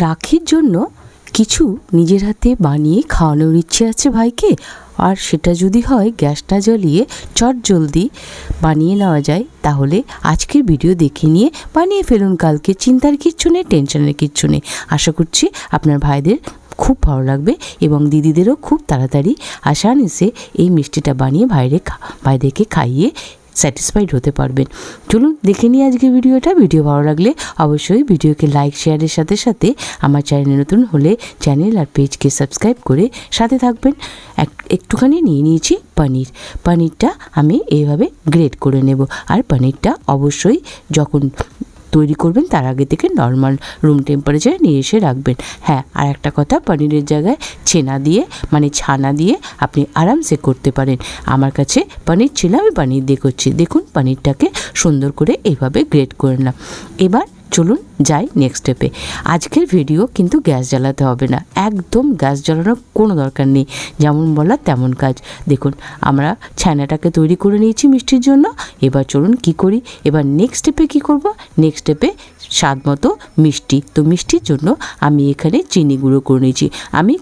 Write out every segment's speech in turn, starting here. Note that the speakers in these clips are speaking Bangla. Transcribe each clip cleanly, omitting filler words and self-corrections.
রাখির জন্য কিছু নিজের হাতে বানিয়ে খাওয়ানোর ইচ্ছে আছে ভাইকে, আর সেটা যদি হয় গ্যাসটা জ্বালিয়ে চটজলদি বানিয়ে নেওয়া যায়, তাহলে আজকের ভিডিও দেখে নিয়ে বানিয়ে ফেলুন কালকে। চিন্তার কিচ্ছু নেই, টেনশনের কিচ্ছু নেই। আশা করছি আপনার ভাইদের খুব ভালো লাগবে এবং দিদিদেরও খুব তাড়াতাড়ি আসানিসে এই মিষ্টিটা বানিয়ে ভাইদেরকে খাইয়ে স্যাটিসফাইড হতে পারবেন। চলুন দেখে নিই আজকের ভিডিওটা। ভিডিও ভালো লাগলে অবশ্যই ভিডিওকে লাইক শেয়ারের সাথে সাথে আমার চ্যানেলে নতুন হলে চ্যানেল আর পেজকে সাবস্ক্রাইব করে সাথে থাকবেন। একটুখানি নিয়ে নিয়েছি পনিরটা আমি এইভাবে গ্রেট করে নেব। আর পনিরটা অবশ্যই যখন তৈরি করবেন তার আগে থেকে নর্মাল রুম টেম্পারেচারে নিয়ে এসে রাখবেন। হ্যাঁ, আর একটা কথা, পনিরের জায়গায় ছানা দিয়ে আপনি আরামসে করতে পারেন। আমার কাছে পনির ছিল, আমি পনির দিয়ে করছি। দেখুন পনিরটাকে সুন্দর করে এইভাবে গ্রেট করে নিলাম। এবার চলুন যাই নেক্সট স্টেপে। আজকের ভিডিও কিন্তু গ্যাস জ্বালাতে হবে না, একদম গ্যাস জ্বালানোর কোনো দরকার নেই। যেমন বলা তেমন কাজ। দেখুন আমরা ছানাটাকে তৈরি করে নিয়েছি মিষ্টির জন্য। এবার চলুন কি করি। এবার নেক্সট স্টেপে কী করব, নেক্সট স্টেপে স্বাদ মতো মিষ্টি। তো মিষ্টির জন্য আমি এখানে চিনি গুঁড়ো করে নিয়েছি। আমি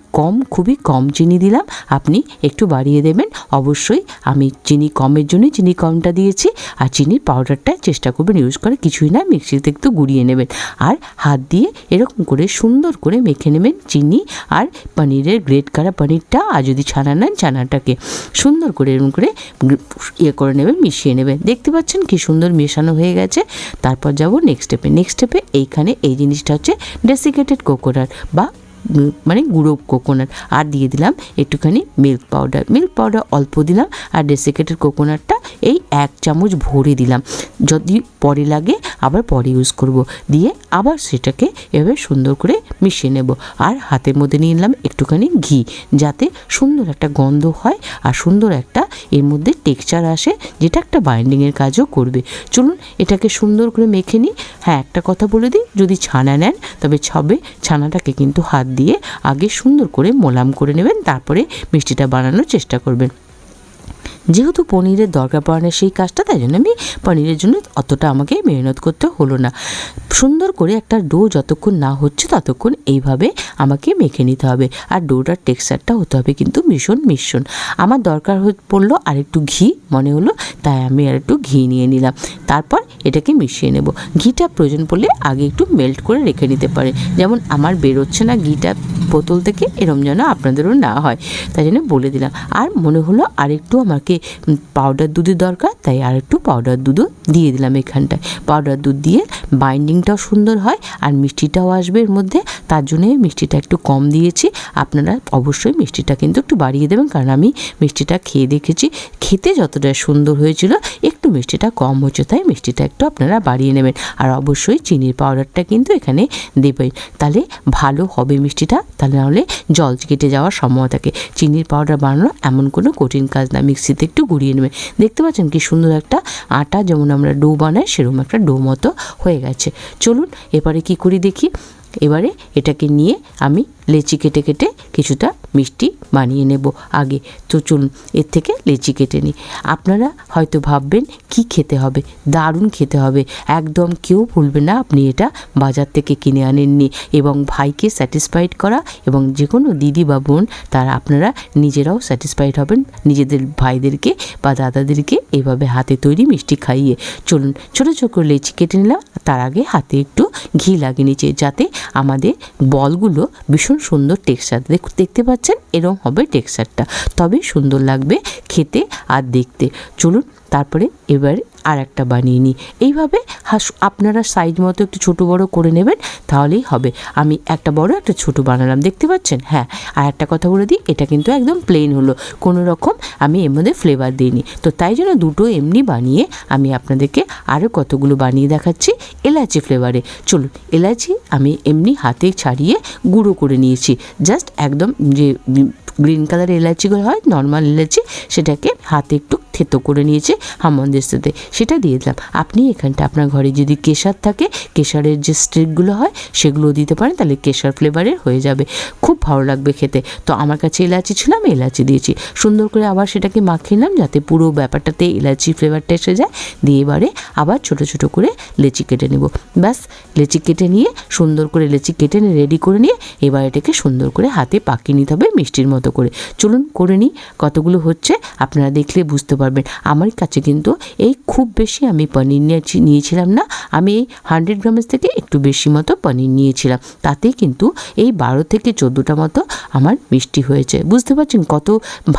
খুবই কম চিনি দিলাম, আপনি একটু বাড়িয়ে দেবেন অবশ্যই। আমি চিনি কমের জন্যই চিনি কমটা দিয়েছি। আর চিনির পাউডারটা চেষ্টা করবেন ইউজ করে কিছুই না, মিক্সিতে একটু গুঁড়িয়ে নেবেন। আর হাত দিয়ে এরকম করে সুন্দর করে মেখে নেবেন চিনি আর পনিরের গ্রেট করা পনিরটা। আর যদি ছানা নেন ছানাটাকে সুন্দর করে এরকম করে করে নেবেন, মিশিয়ে নেবেন। দেখতে পাচ্ছেন কি সুন্দর মেশানো হয়ে গেছে। তারপর যাব নেক্সট স্টেপে। এইখানে এই জিনিসটা হচ্ছে ডেসিকেটেড কোকোনাট বা গুঁড়ো কোকোনাট। আর দিয়ে দিলাম একটুখানি মিল্ক পাউডার অল্প দিলাম। আর ডেসিকেটেড কোকোনাটটা এই 1 চামচ ভরে দিলাম, যদি পরে লাগে আবার পরে ইউজ করব। দিয়ে আবার সেটাকে এভাবে সুন্দর করে মিশিয়ে নেব। আর হাতের মধ্যে নিয়ে নিলাম একটুখানি ঘি, যাতে সুন্দর একটা গন্ধ হয় আর সুন্দর একটা এর মধ্যে টেক্সচার আসে, যেটা একটা বাইন্ডিংয়ের কাজও করবে। চলুন এটাকে সুন্দর করে মেখে নিই। হ্যাঁ, একটা কথা বলে দিই, যদি ছানা নেন তবে ছানাটাকে কিন্তু হাত দিয়ে আগে সুন্দর করে মোলাম করে নেবেন, তারপরে মিষ্টিটা বানানোর চেষ্টা করবেন। যেহেতু পনিরের দরকার পড়ে না সেই কাজটা, তাই জন্য আমি পনিরের জন্য অতটা আমাকে মেহনত করতে হলো না। সুন্দর করে একটা ডো যতক্ষণ না হচ্ছে ততক্ষণ এইভাবে আমাকে মেখে নিতে হবে। আর ডোটার টেক্সচারটা হতে হবে কিন্তু মিশ্রণ। আমার দরকার পড়লো আরেকটু ঘি মনে হলো, তাই আমি আরেকটু ঘি নিয়ে নিলাম। তারপর এটাকে মিশিয়ে নেব। ঘিটা প্রয়োজন পড়লে আগে একটু মেল্ট করে রেখে নিতে পারে। যেমন আমার বেরোচ্ছে না ঘিটা বোতল থেকে, এরম যেন আপনাদেরও না হয়, তাই জন্য বলে দিলাম। আর মনে হলো আরেকটু আমাকে পাউডার দুধের দরকার, তাই আর একটু পাউডার দুধও দিয়ে দিলাম এখানটায়। পাউডার দুধ দিয়ে বাইন্ডিংটাও সুন্দর হয় আর মিষ্টিটাও আসবে এর মধ্যে, তার জন্যে মিষ্টিটা একটু কম দিয়েছি। আপনারা অবশ্যই মিষ্টিটা কিন্তু একটু বাড়িয়ে দেবেন, কারণ আমি মিষ্টিটা খেয়ে দেখেছি, খেতে যতটা সুন্দর হয়েছিল একটু মিষ্টিটা কম হচ্ছে, তাই মিষ্টিটা একটু আপনারা বাড়িয়ে নেবেন। আর অবশ্যই চিনির পাউডারটা কিন্তু এখানে দেবেন, তাহলে ভালো হবে মিষ্টিটা, তাহলে নাহলে জল কেটে যাওয়ার সম্ভাবনা থাকে। চিনির পাউডার বানানো এমন কোনো কঠিন কাজ না, মিক্সিতে একটু গুঁড়িয়ে নেবেন। দেখতে পাচ্ছেন কি সুন্দর একটা আটা যেমন আমরা ডো বানাই সেরকম একটা ডো মতো হয়ে গেছে। চলুন এবারে কি করি দেখি। এবারে এটাকে নিয়ে আমি লেচি কেটে কিছুটা মিষ্টি বানিয়ে নেব আগে। তো চলুন এর থেকে লেচি কেটে নিই। আপনারা হয়তো ভাববেন কি খেতে হবে, দারুণ খেতে হবে, একদম কেউ ভুলবে না আপনি এটা বাজার থেকে কিনে আনেননি। এবং ভাইকে স্যাটিসফাইড করা এবং যে কোনো দিদি বা বোন তারা আপনারা নিজেরাও স্যাটিসফাইড হবেন নিজেদের ভাইদেরকে বা দাদাদেরকে এইভাবে হাতে তৈরি মিষ্টি খাইয়ে। চলুন ছোটো করে লেচি কেটে নিলাম। তার আগে হাতে একটু ঘি লাগিয়ে নিচ্ছে, যাতে আমাদের বলগুলো ভীষণ সুন্দর টেক্সচার। দেখতে পাচ্ছেন এরকম হবে টেক্সচারটা, তবে সুন্দর লাগবে খেতে আর দেখতে। চলুন তারপরে এবার আর একটা বানিয়ে নিই। এইভাবে আপনারা সাইজ মতো একটু ছোটো বড়ো করে নেবেন, তাহলেই হবে। আমি একটা বড় একটা ছোটো বানালাম, দেখতে পাচ্ছেন। হ্যাঁ, আর একটা কথা বলে দিই, এটা কিন্তু একদম প্লেন হলো, কোনো রকম আমি এর মধ্যে ফ্লেভার দিইনি। তো তাই জন্য দুটো এমনি বানিয়ে আমি আপনাদেরকে আরও কতগুলো বানিয়ে দেখাচ্ছি এলাচি ফ্লেভারে। চলুন, এলাচি আমি এমনি হাতে ছাড়িয়ে গুঁড়ো করে নিয়েছি, জাস্ট একদম যে গ্রিন কালার এলাচিগুলো হয় নর্মাল এলাচি, সেটাকে হাতে একটু থেতো করে নিয়েছে হামন্দের সাথে, সেটা দিয়ে দিলাম। আপনি এখানটা আপনার ঘরে যদি কেশর থাকে, কেশরের যে স্টিকগুলো হয় সেগুলো দিতে পারেন, তাহলে কেশর ফ্লেভারের হয়ে যাবে, খুব ভালো লাগবে খেতে। তো আমার কাছে এলাচি ছিল, আমি এলাচি দিয়েছি। সুন্দর করে আবার সেটাকে মাখিয়ে নিলাম যাতে পুরো ব্যাপারটাতে এলাচি ফ্লেভারটা এসে যায়। দিয়ে এবারে আবার ছোট ছোট করে লেচি কেটে নেব। ব্যাস, লেচি কেটে নিয়ে সুন্দর করে লেচি কেটে নিয়ে রেডি করে নিয়ে এবার এটাকে সুন্দর করে হাতে পাকিয়ে নিতে হবে মিষ্টির মতো করে। চলুন করে নিই। কতগুলো হচ্ছে আপনারা দেখলে বুঝতে পারবেন। আমার কাছে কিন্তু এই খুব বেশি আমি পনির নিয়েছিলাম না, আমি এই 100 গ্রামের থেকে একটু বেশি মতো পনির নিয়েছিলাম। তাতেই কিন্তু এই 12 থেকে 14টা মতো আমার মিষ্টি হয়েছে। বুঝতে পারছেন কত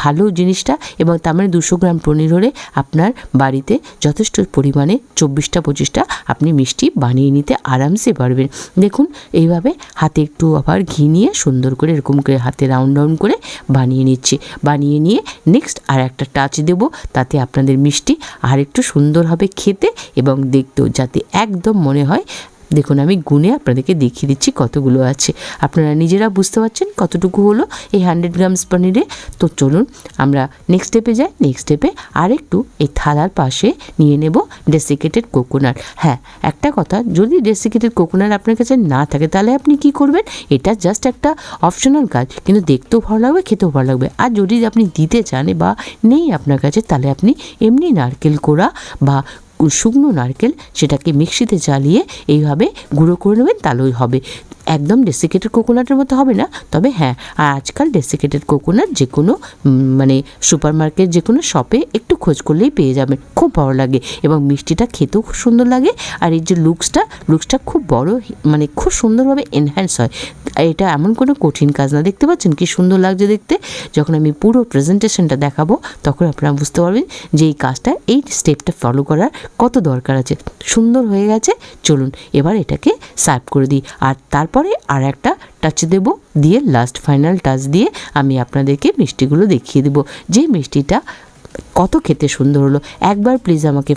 ভালো জিনিসটা। এবং তার মানে 200 গ্রাম পনির হলে আপনার বাড়িতে যথেষ্ট পরিমাণে 24টা আপনি মিষ্টি বানিয়ে নিতে আরামসে পারবেন। দেখুন এইভাবে হাতে একটু আবার ঘি নিয়ে সুন্দর করে এরকম করে হাতে রাউন্ড রাউন্ড করে বানিয়ে নিচ্ছি। বানিয়ে নিয়ে নেক্সট আর একটা টাচ দেব, তাতে আপনাদের মিষ্টি আর একটু সুন্দর হবে খেতে এবং দেখতেও, যাতে একদম মনে হয়। দেখুন আমি গুনে আপনাদেরকে দেখিয়ে দিচ্ছি কতগুলো আছে, আপনারা নিজেরা বুঝতে পারছেন কতটুকু হলো এই 100 গ্রামস পনিরে। তো চলুন আমরা নেক্সট স্টেপে যাই। নেক্সট স্টেপে আরেকটু এই থালার পাশে নিয়ে নেব ডেসিকেটেড কোকোনাট। হ্যাঁ, একটা কথা, যদি ডেসিকেটেড কোকোনাট আপনার কাছে না থাকে তাহলে আপনি কি করবেন, এটা জাস্ট একটা অপশনাল কাজ, কিন্তু দেখতেও ভালো লাগবে, খেতেও ভালো লাগবে। আর যদি আপনি দিতে চান বা নেই আপনার কাছে, তাহলে আপনি এমনি নারকেল কোড়া বা শুকনো নারকেল সেটাকে মিক্সিতে চালিয়ে এইভাবে গুঁড়ো করে নেবেন, তাহলেই হবে। একদম ডেসিকেটেড কোকোনাটের মতো হবে না, তবে হ্যাঁ, আর আজকাল ডেসিকেটেড কোকোনাট যে কোনো মানে সুপার মার্কেট যে কোনো শপে একটু খোঁজ করলেই পেয়ে যাবেন। খুব ভালো লাগে এবং মিষ্টিটা খেতেও খুব সুন্দর লাগে। আর এই যে লুকসটা খুব বড়, মানে খুব সুন্দরভাবে এনহ্যান্স হয়। এটা এমন কোনো কঠিন কাজ না। দেখতে পাচ্ছেন কি সুন্দর লাগছে দেখতে। যখন আমি পুরো প্রেজেন্টেশনটা দেখাবো তখন আপনারা বুঝতে পারবেন যে এই কাজটা, এই স্টেপটা ফলো করার কত দরকার আছে। সুন্দর হয়ে গেছে। চলুন এবার এটাকে সার্ভ করে দিই। আর তারপরে আর একটা টাচ দেব, দিয়ে লাস্ট ফাইনাল টাচ দিয়ে আমি আপনাদেরকে মিষ্টিগুলো দেখিয়ে দেবো যে মিষ্টিটা কত খেতে সুন্দর হলো। একবার প্লিজ আমাকে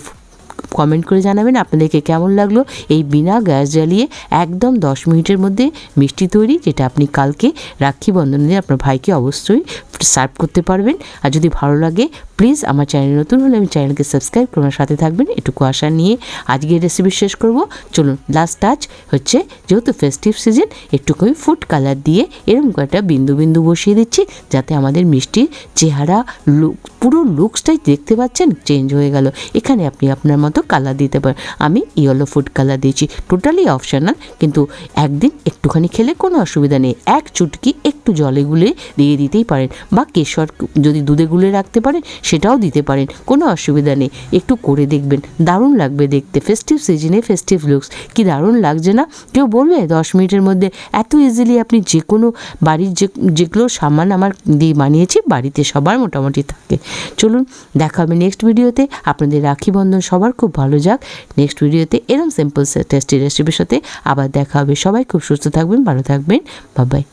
কমেন্ট করে জানাবেন আপনাদেরকে কেমন লাগলো এই বিনা গ্যাস জ্বালিয়ে একদম 10 মিনিটের মধ্যে মিষ্টি তৈরি, যেটা আপনি কালকে রাখি বন্ধনে আপনার ভাইকে অবশ্যই সার্ভ করতে পারবেন। আর যদি ভালো লাগে প্লিজ আমার চ্যানেল নতুন হলে আমি চ্যানেলকে সাবস্ক্রাইব করে আমার সাথে থাকবেন। এটুকু আশা নিয়ে আজকে রেসিপি শেষ করব। চলুন লাস্ট টাচ হচ্ছে, যেহেতু ফেস্টিভ সিজন, একটুখানি ফুড কালার দিয়ে এরকম একটা বিন্দু বিন্দু বসিয়ে দিচ্ছি, যাতে আমাদের মিষ্টির চেহারা পুরো লুকসটাই দেখতে পাচ্ছেন চেঞ্জ হয়ে গেল। এখানে আপনি আপনার মতো কালার দিতে পারেন। আমি ইয়েলো ফুড কালার দিয়েছি, টোটালি অপশনাল, কিন্তু একদিন একটুখানি খেলে কোনো অসুবিধা নেই। এক চুটকি একটু জলে গুলে দিয়ে দিতেই পারেন, বা কেশর যদি দুধে গুলে রাখতে পারেন সেটাও দিতে পারেন, কোনো অসুবিধা নেই। একটু করে দেখবেন, দারুণ লাগবে দেখতে। ফেস্টিভ সিজনে ফেস্টিভ লুকস কি দারুণ লাগছে না? কেউ বলবে 10 মিনিটের মধ্যে এত ইজিলি আপনি যে কোনো বাড়ির যেগুলো সামান আমার দিয়ে বানিয়েছি বাড়িতে সবার মোটামুটি থাকে। চলুন দেখা হবে নেক্সট ভিডিওতে। আপনাদের রাখি বন্ধন সবার খুব ভালো যাক। নেক্সট ভিডিওতে এরকম সিম্পল টেস্টি রেসিপির সাথে আবার দেখা হবে। সবাই খুব সুস্থ থাকবেন, ভালো থাকবেন। Bye bye.